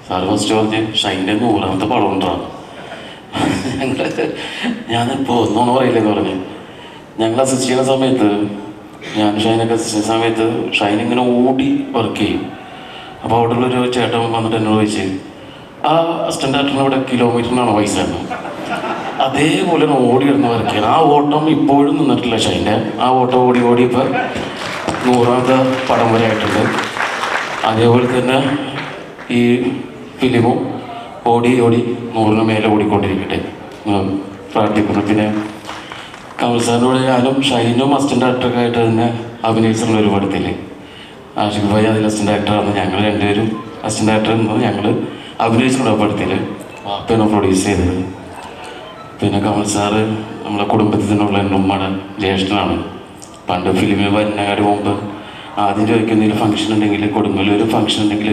Sir first പറഞ്ഞ് ഷൈൻ്റെ 100ാമത്തെ പടം ഉണ്ടാകും. ഞാനിപ്പോൾ ഒന്നോണം പറയില്ലെന്ന് പറഞ്ഞ് ഞങ്ങൾ അസിസ്റ്റ് ചെയ്യുന്ന സമയത്ത്, ഞാൻ ഷൈനൊക്കെ അസിസ്റ്റ് ചെയ്യുന്ന സമയത്ത് ഷൈൻ ഇങ്ങനെ ഓടി വർക്ക് ചെയ്യും. അപ്പോൾ അവിടെ ഉള്ളൊരു ചേട്ടൻ വന്നിട്ട് എന്നോട് ചോദിച്ച്, ആ അസിസ്റ്റൻ്റ് ഡയറക്ടറിന് ഇവിടെ കിലോമീറ്ററിനാണോ പൈസ എന്ന്. അതേപോലെ ഓടി വരുന്ന വർക്ക് ചെയ്യണം. ആ ഓട്ടം ഇപ്പോഴും നിന്നിട്ടില്ല ഷൈൻ്റെ. ആ ഓട്ടം ഓടി ഓടി ഇപ്പോൾ 100ാമത്തെ പടം വരെ ആയിട്ടുണ്ട്. അതേപോലെ തന്നെ ഈ ഫിലിമും ഓടി ഓടി 100ന് മേലെ ഓടിക്കൊണ്ടിരിക്കട്ടെ പ്രാർത്ഥിക്കുന്നു. പിന്നെ കമൽ സാറിനോട് ഞാനും ഷൈനും അസിസ്റ്റൻ്റ് ഡയറക്ടറൊക്കെ ആയിട്ട് തന്നെ അഭിനയിച്ചിട്ടുള്ള ഒരു പടത്തിൽ ആഷിഖ് ഭായി അതിൽ അസിസ്റ്റൻ്റ് ഡയറക്ടറാണ്. ഞങ്ങൾ രണ്ടുപേരും അസിസ്റ്റൻ്റ് ഡയറക്ടർ എന്നത് ഞങ്ങൾ അഭിനയിച്ചിട്ടുള്ള പടത്തിൽ വാപ്പയാണ് പ്രൊഡ്യൂസ് ചെയ്തത്. പിന്നെ കമൽ സാറ് നമ്മളെ കുടുംബത്തിൽ നിന്നുള്ള എൻ്റെ ഉമ്മയുടെ ജ്യേഷ്ഠനാണ്. പണ്ട് ഫിലിമിൽ വരുന്നതിന് മുമ്പ് ആദ്യം ചോദിക്കുന്നതിൽ ഫംഗ്ഷൻ ഉണ്ടെങ്കിൽ, കൊടുങ്ങല്ലൂർ ഒരു ഫംഗ്ഷൻ ഉണ്ടെങ്കിൽ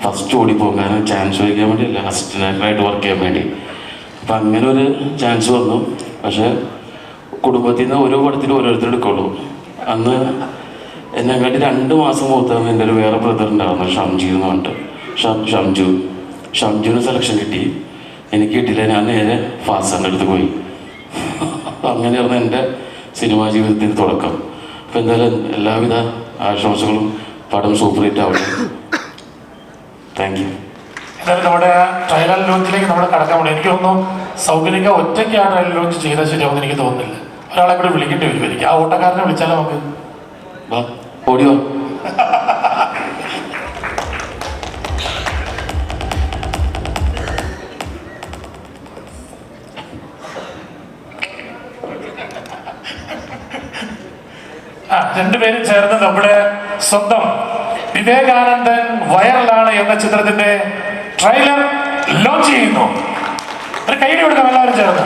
ഫസ്റ്റ് ഓടിപ്പോകും. കാരണം ചാൻസ് ചോദിക്കാൻ വേണ്ടിയല്ല, അസിസ്റ്റൻ്റ് ഡയറക്ടറായിട്ട് വർക്ക് ചെയ്യാൻ വേണ്ടി. അപ്പം അങ്ങനെ ഒരു ചാൻസ് വന്നു. പക്ഷേ കുടുംബത്തിൽ നിന്ന് ഓരോ പടത്തിലും ഓരോരുത്തരെടുക്കുള്ളൂ. അന്ന് എന്നെക്കാട്ടി 2 മാസം മൂത്താണ് എൻ്റെ ഒരു വേറെ ബ്രദർ ഉണ്ടായിരുന്നു, ഷംജി എന്ന് പറഞ്ഞിട്ട്. ഷംജുവിന് സെലക്ഷൻ കിട്ടി, എനിക്ക് കിട്ടിയില്ല. ഞാൻ നേരെ ഫാസാറിൻ്റെ അടുത്ത് പോയി. അങ്ങനെയായിരുന്നു എൻ്റെ സിനിമാ ജീവിതത്തിൻ്റെ തുടക്കം. അപ്പം എന്തായാലും എല്ലാവിധ ആശംസകളും. പടം സൂപ്പർ ഹിറ്റ് ആവട്ടെ. Thank you. എന്തായാലും നമ്മുടെ ട്രയൽ ലോഞ്ചിലേക്ക് നമ്മൾ കടക്കാൻ വേണ്ടി എനിക്ക് തോന്നുന്നു സൗകര്യക്ക ഒറ്റയ്ക്ക് ആ ട്രയൽ ലോഞ്ച് ചെയ്താൽ ശരിയാവുമെന്ന് എനിക്ക് തോന്നുന്നില്ല. ഒരാളെ കൂടെ വിളിക്കേണ്ടി വരുമായിരിക്കും. ആ ഓട്ടക്കാരനെ വിളിച്ചാലോ നമുക്ക്? ഓടിയോ. രണ്ടുപേരും ചേർന്ന് നമ്മുടെ സ്വന്തം വിവേകാനന്ദൻ വൈറലാണ് എന്ന ചിത്രത്തിന്റെ ട്രെയിലർ ലോഞ്ച് ചെയ്യുന്നു. ഒരു കൈയ്യടി കൊടുക്കാം എല്ലാവരും ചേർന്ന്.